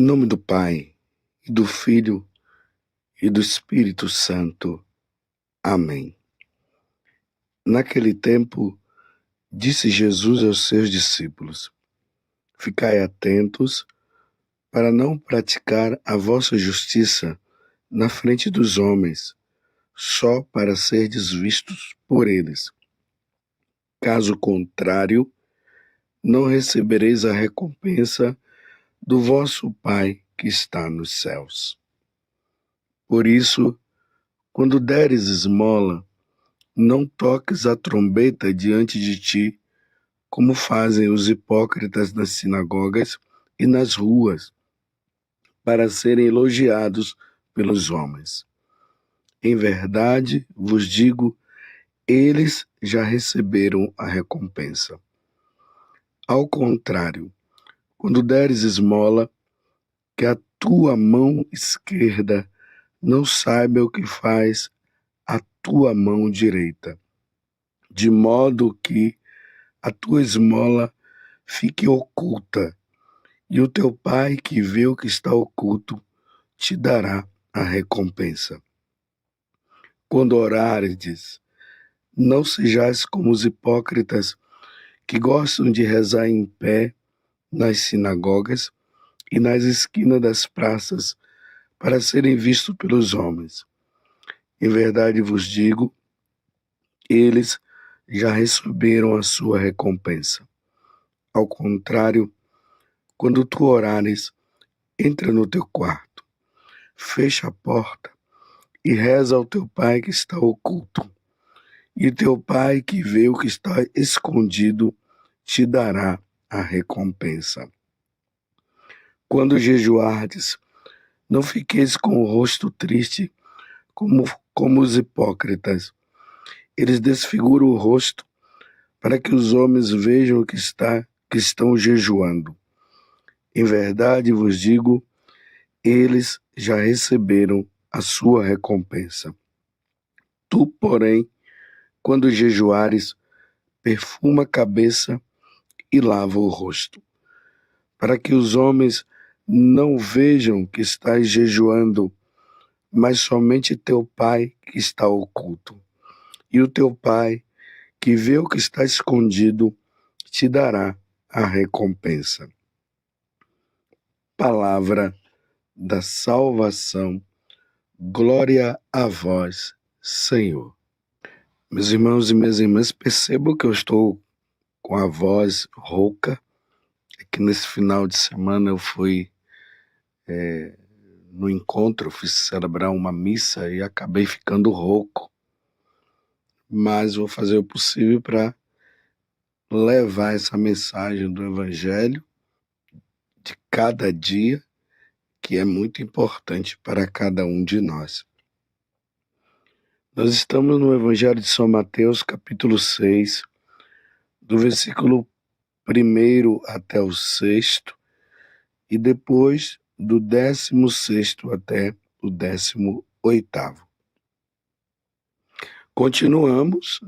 Em nome do Pai, e do Filho, e do Espírito Santo. Amém. Naquele tempo, disse Jesus aos seus discípulos: Ficai atentos para não praticar a vossa justiça na frente dos homens, só para serdes vistos por eles. Caso contrário, não recebereis a recompensa do vosso Pai que está nos céus. Por isso, quando deres esmola, não toques a trombeta diante de ti, como fazem os hipócritas nas sinagogas e nas ruas, para serem elogiados pelos homens. Em verdade, vos digo, eles já receberam a recompensa. Ao contrário, quando deres esmola, que a tua mão esquerda não saiba o que faz a tua mão direita, de modo que a tua esmola fique oculta, e o teu Pai que vê o que está oculto te dará a recompensa. Quando orares, não sejais como os hipócritas que gostam de rezar em pé nas sinagogas e nas esquinas das praças para serem vistos pelos homens. Em verdade vos digo, eles já receberam a sua recompensa. Ao contrário, quando tu orares, entra no teu quarto, fecha a porta e reza ao teu Pai que está oculto. E teu Pai que vê o que está escondido te dará a recompensa. Quando jejuardes, não fiqueis com o rosto triste como os hipócritas. Eles desfiguram o rosto para que os homens vejam que estão jejuando. Em verdade vos digo, eles já receberam a sua recompensa. Tu, porém, quando jejuares, perfuma a cabeça e lava o rosto, para que os homens não vejam que estás jejuando, mas somente teu Pai que está oculto. E o teu Pai, que vê o que está escondido, te dará a recompensa. Palavra da salvação. Glória a vós, Senhor. Meus irmãos e minhas irmãs, percebam que eu estou com a voz rouca. É que nesse final de semana eu fui no encontro, fiz celebrar uma missa e acabei ficando rouco. Mas vou fazer o possível para levar essa mensagem do Evangelho de cada dia, que é muito importante para cada um de nós. Nós estamos no Evangelho de São Mateus, capítulo 6, do versículo 1 até o 6º, e depois do 16º até o 18º. Continuamos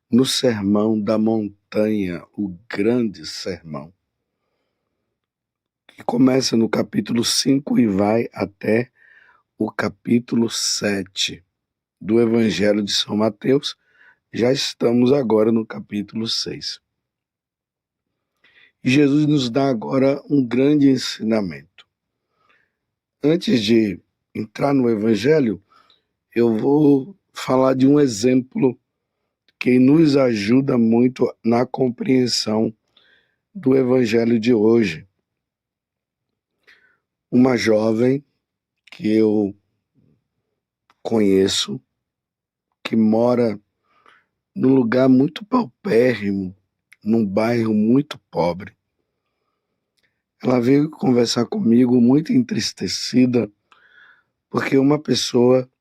no Sermão da Montanha, o grande sermão, que começa no capítulo 5 e vai até o capítulo 7 do Evangelho de São Mateus. Já estamos agora no capítulo 6. E Jesus nos dá agora um grande ensinamento. Antes de entrar no Evangelho, eu vou falar de um exemplo que nos ajuda muito na compreensão do Evangelho de hoje. Uma jovem que eu conheço, que mora num lugar muito paupérrimo, num bairro muito pobre. Ela veio conversar comigo muito entristecida, porque uma pessoa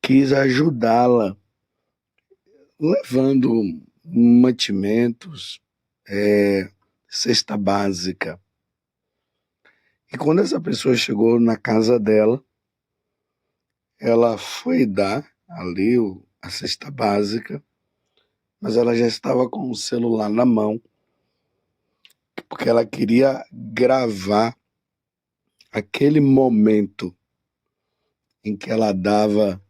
quis ajudá-la, levando mantimentos, cesta básica. E quando essa pessoa chegou na casa dela, ela foi dar ali a cesta básica, mas ela já estava com o celular na mão, porque ela queria gravar aquele momento em que ela dava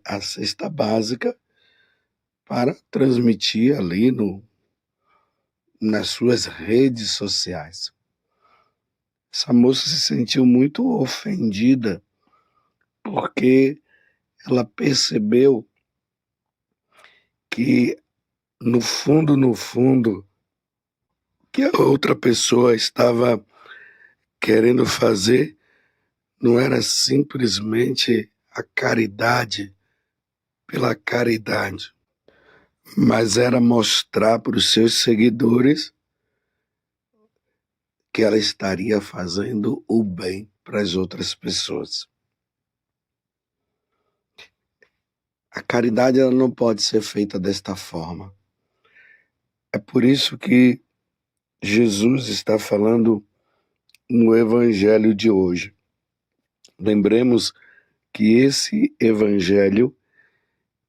a cesta básica para transmitir ali nas suas redes sociais. Essa moça se sentiu muito ofendida porque ela percebeu que no fundo, que a outra pessoa estava querendo fazer não era simplesmente a caridade pela caridade, mas era mostrar para os seus seguidores que ela estaria fazendo o bem para as outras pessoas. A caridade ela não pode ser feita desta forma. É por isso que Jesus está falando no evangelho de hoje. Lembremos que esse evangelho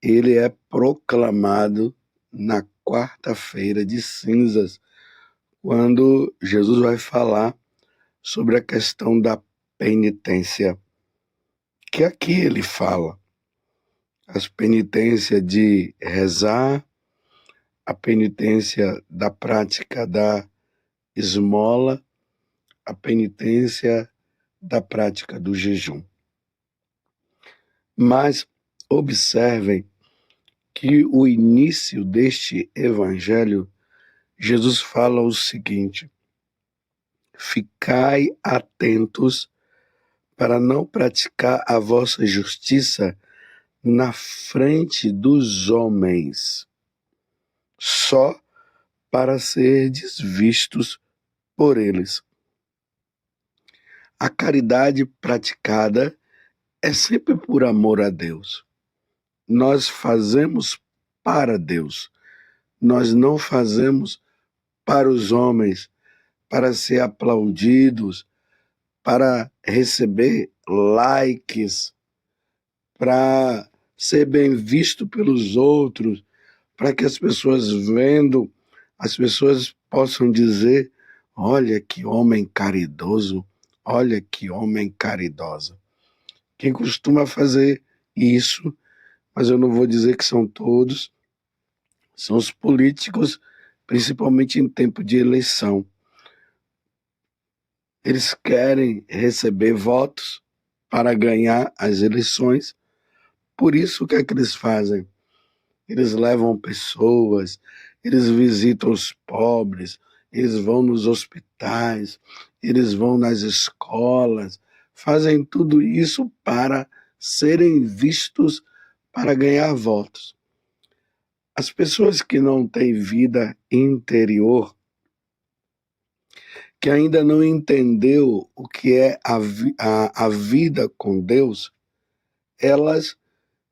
ele é proclamado na quarta-feira de cinzas, quando Jesus vai falar sobre a questão da penitência, que aqui ele fala. As penitências de rezar, a penitência da prática da esmola, a penitência da prática do jejum. Mas observem que o início deste evangelho, Jesus fala o seguinte: ficai atentos para não praticar a vossa justiça na frente dos homens, só para serdes vistos por eles. A caridade praticada é sempre por amor a Deus. Nós fazemos para Deus. Nós não fazemos para os homens, para ser aplaudidos, para receber likes, para ser bem visto pelos outros, para que as pessoas vendo, as pessoas possam dizer: olha que homem caridoso, olha que homem caridosa. Quem costuma fazer isso, mas eu não vou dizer que são todos, são os políticos, principalmente em tempo de eleição. Eles querem receber votos para ganhar as eleições. Por isso, o que é que eles fazem? Eles levam pessoas, eles visitam os pobres, eles vão nos hospitais, eles vão nas escolas, fazem tudo isso para serem vistos, para ganhar votos. As pessoas que não têm vida interior, que ainda não entendeu o que é a vida com Deus, elas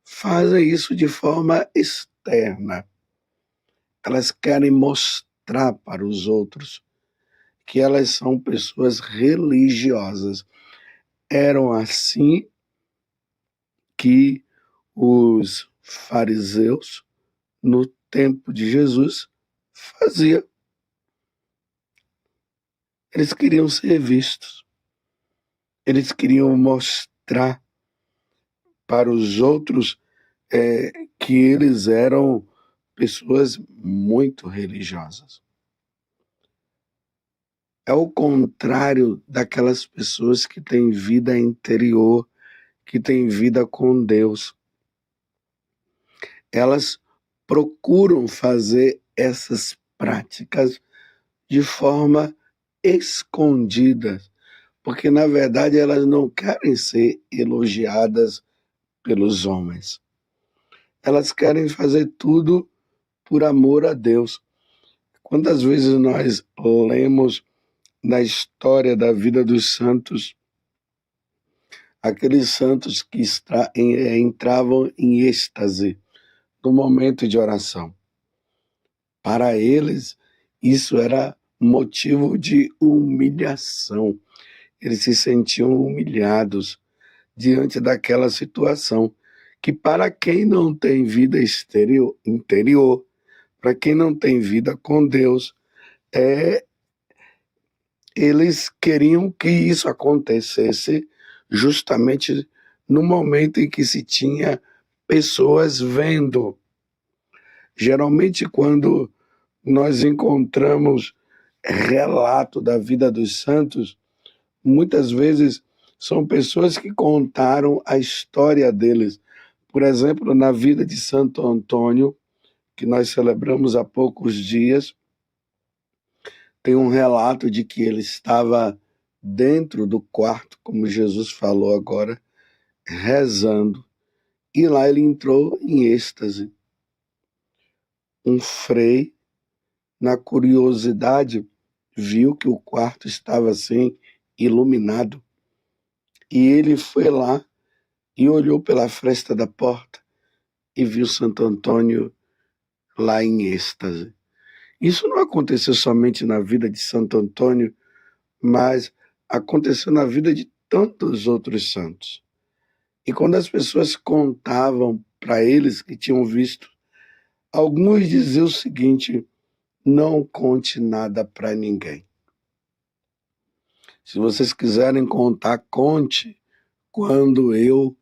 fazem isso de forma externa. Elas querem mostrar para os outros que elas são pessoas religiosas. Eram assim que os fariseus, no tempo de Jesus, faziam. Eles queriam ser vistos. Eles queriam mostrar para os outros que eles eram pessoas muito religiosas. É o contrário daquelas pessoas que têm vida interior, que têm vida com Deus. Elas procuram fazer essas práticas de forma escondida, porque na verdade elas não querem ser elogiadas pelos homens. Elas querem fazer tudo por amor a Deus. Quantas vezes nós lemos na história da vida dos santos, aqueles santos que entravam em êxtase no momento de oração. Para eles, isso era motivo de humilhação. Eles se sentiam humilhados diante daquela situação, que para quem não tem vida interior, para quem não tem vida com Deus, é eles queriam que isso acontecesse justamente no momento em que se tinha pessoas vendo. Geralmente, quando nós encontramos relato da vida dos santos, muitas vezes são pessoas que contaram a história deles. Por exemplo, na vida de Santo Antônio, que nós celebramos há poucos dias, tem um relato de que ele estava dentro do quarto, como Jesus falou agora, rezando. E lá ele entrou em êxtase. Um frei, na curiosidade, viu que o quarto estava assim, iluminado. E ele foi lá e olhou pela fresta da porta e viu Santo Antônio lá em êxtase. Isso não aconteceu somente na vida de Santo Antônio, mas aconteceu na vida de tantos outros santos. E quando as pessoas contavam para eles que tinham visto, alguns diziam o seguinte: não conte nada para ninguém. Se vocês quiserem contar, conte quando eu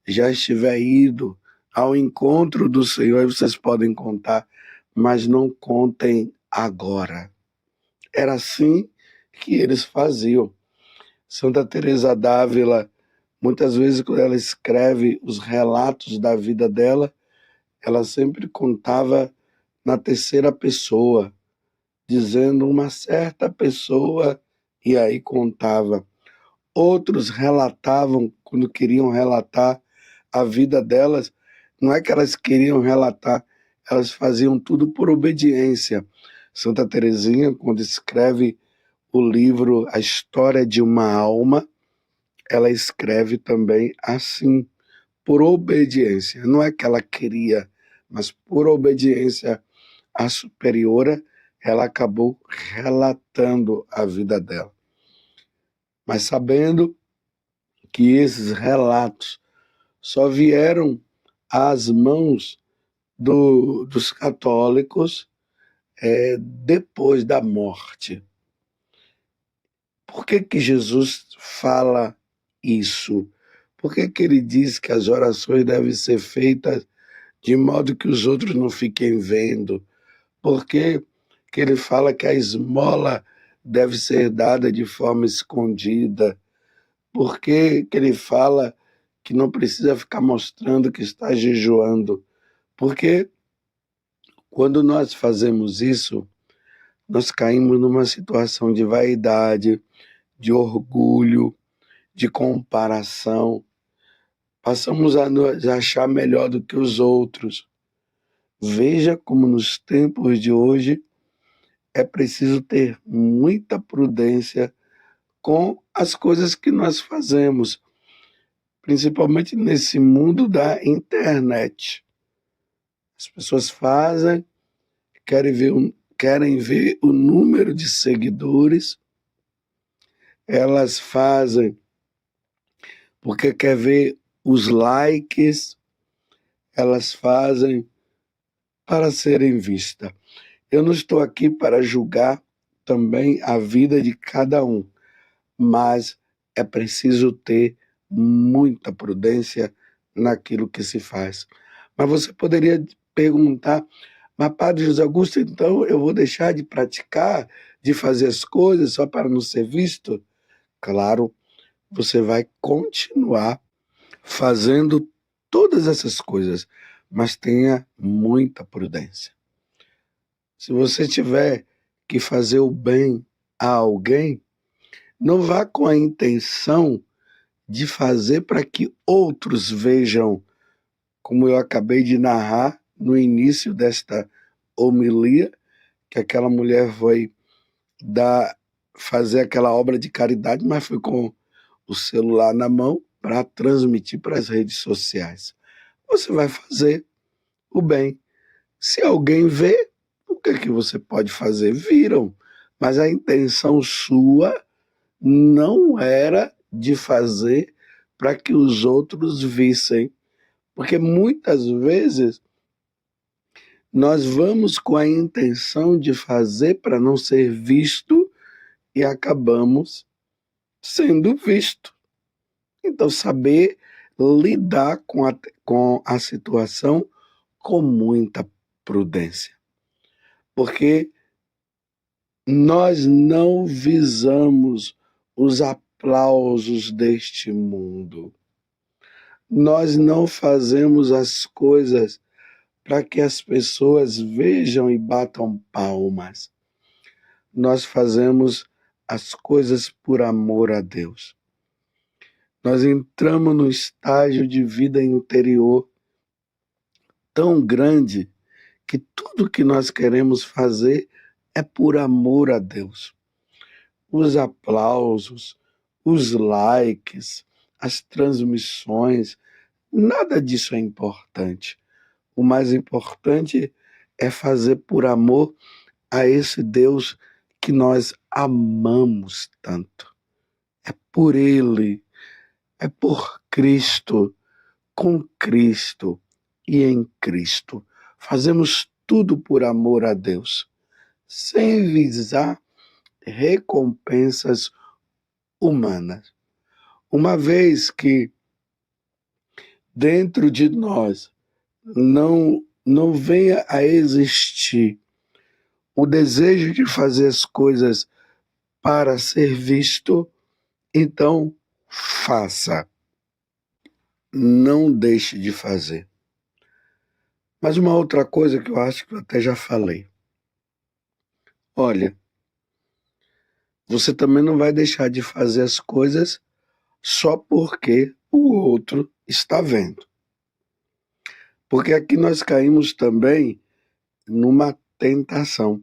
já estiver ido ao encontro do Senhor, aí vocês podem contar, mas não contem agora. Era assim que eles faziam. Santa Teresa d'Ávila, muitas vezes quando ela escreve os relatos da vida dela, ela sempre contava na terceira pessoa, dizendo uma certa pessoa, e aí contava. Outros relatavam, quando queriam relatar a vida delas, não é que elas queriam relatar, elas faziam tudo por obediência. Santa Teresinha, quando escreve o livro A História de uma Alma, ela escreve também assim, por obediência. Não é que ela queria, mas por obediência à superiora, ela acabou relatando a vida dela. Mas sabendo que esses relatos só vieram às mãos dos católicos depois da morte. Por que Jesus fala isso? Por que ele diz que as orações devem ser feitas de modo que os outros não fiquem vendo? Por que ele fala que a esmola deve ser dada de forma escondida? Por que ele fala que não precisa ficar mostrando que está jejuando? Porque quando nós fazemos isso, nós caímos numa situação de vaidade, de orgulho, de comparação. Passamos a nos achar melhor do que os outros. Veja como nos tempos de hoje é preciso ter muita prudência com as coisas que nós fazemos, principalmente nesse mundo da internet. As pessoas fazem, querem ver o número de seguidores, elas fazem porque quer ver os likes, elas fazem para serem vistas. Eu não estou aqui para julgar também a vida de cada um, mas é preciso ter muita prudência naquilo que se faz. Mas você poderia perguntar: mas Padre José Augusto, então eu vou deixar de praticar, de fazer as coisas só para não ser visto? Claro, você vai continuar fazendo todas essas coisas, mas tenha muita prudência. Se você tiver que fazer o bem a alguém, não vá com a intenção de fazer para que outros vejam, como eu acabei de narrar no início desta homilia, que aquela mulher foi fazer aquela obra de caridade, mas foi com o celular na mão para transmitir para as redes sociais. Você vai fazer o bem. Se alguém vê, o que você pode fazer? Viram, mas a intenção sua não era de fazer para que os outros vissem, porque muitas vezes nós vamos com a intenção de fazer para não ser visto e acabamos sendo vistos. Então, saber lidar com a situação com muita prudência. Porque nós não visamos os aplausos deste mundo. Nós não fazemos as coisas para que as pessoas vejam e batam palmas. Nós fazemos as coisas por amor a Deus. Nós entramos num estágio de vida interior tão grande que tudo que nós queremos fazer é por amor a Deus. Os aplausos, os likes, as transmissões, nada disso é importante. O mais importante é fazer por amor a esse Deus que nós amamos tanto. É por Ele, é por Cristo, com Cristo e em Cristo. Fazemos tudo por amor a Deus, sem visar recompensas humanas. Uma vez que dentro de nós não venha a existir o desejo de fazer as coisas para ser visto, então faça. Não deixe de fazer. Mas uma outra coisa que eu acho que eu até já falei. Olha, você também não vai deixar de fazer as coisas só porque o outro está vendo. Porque aqui nós caímos também numa tentação.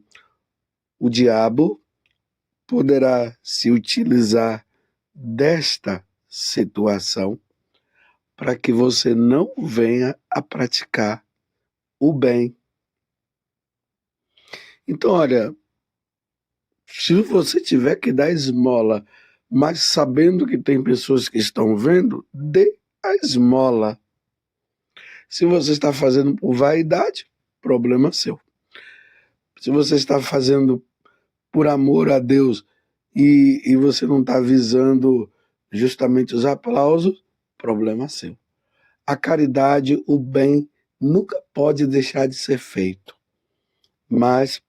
O diabo poderá se utilizar desta situação para que você não venha a praticar o bem. Então, olha, se você tiver que dar esmola, mas sabendo que tem pessoas que estão vendo, dê a esmola. Se você está fazendo por vaidade, problema seu. Se você está fazendo por amor a Deus e você não está visando justamente os aplausos, problema seu. A caridade, o bem, nunca pode deixar de ser feito. Mas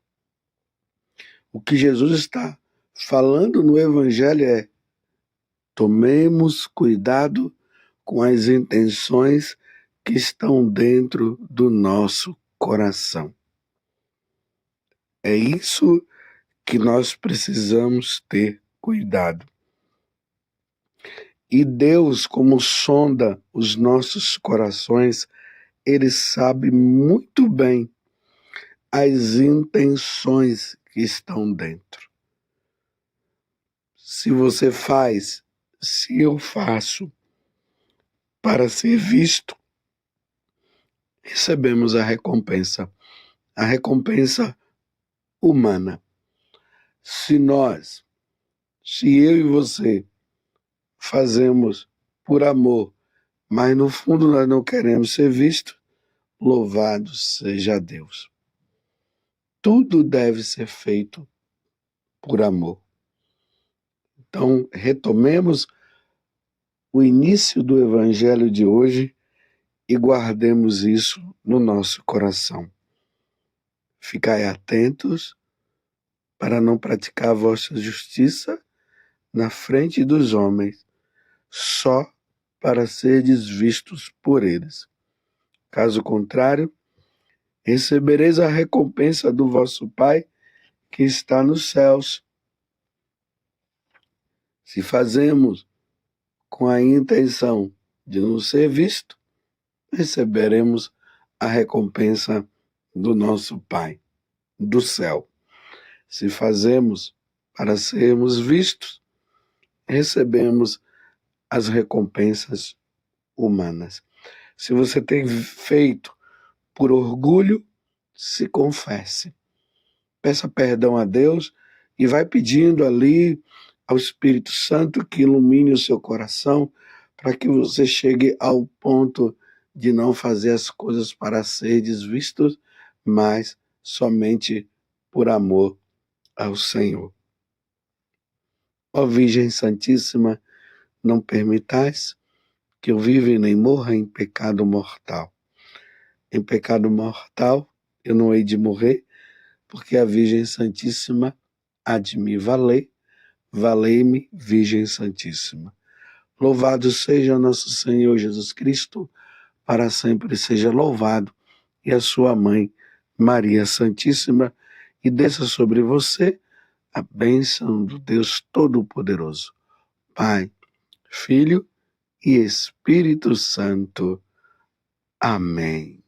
o que Jesus está falando no Evangelho é: tomemos cuidado com as intenções que estão dentro do nosso coração. É isso que nós precisamos ter cuidado. E Deus, como sonda os nossos corações, Ele sabe muito bem as intenções que estão dentro. Se você faz, se eu faço, para ser visto, recebemos a recompensa humana. Se eu e você fazemos por amor, mas no fundo nós não queremos ser vistos, louvado seja Deus. Tudo deve ser feito por amor. Então, retomemos o início do Evangelho de hoje e guardemos isso no nosso coração. Ficai atentos para não praticar a vossa justiça na frente dos homens, só para serdes vistos por eles. Caso contrário, recebereis a recompensa do vosso Pai que está nos céus. Se fazemos com a intenção de não ser visto, receberemos a recompensa do nosso Pai do céu. Se fazemos para sermos vistos, recebemos as recompensas humanas. Se você tem feito por orgulho, se confesse. Peça perdão a Deus e vai pedindo ali ao Espírito Santo que ilumine o seu coração para que você chegue ao ponto de não fazer as coisas para ser vistos, mas somente por amor ao Senhor. Ó Virgem Santíssima, não permitais que eu viva e nem morra em pecado mortal. Em pecado mortal eu não hei de morrer, porque a Virgem Santíssima há de me valer. Valei-me, Virgem Santíssima. Louvado seja nosso Senhor Jesus Cristo, para sempre seja louvado, e a sua mãe, Maria Santíssima, e desça sobre você a bênção do Deus Todo-Poderoso, Pai, Filho e Espírito Santo. Amém.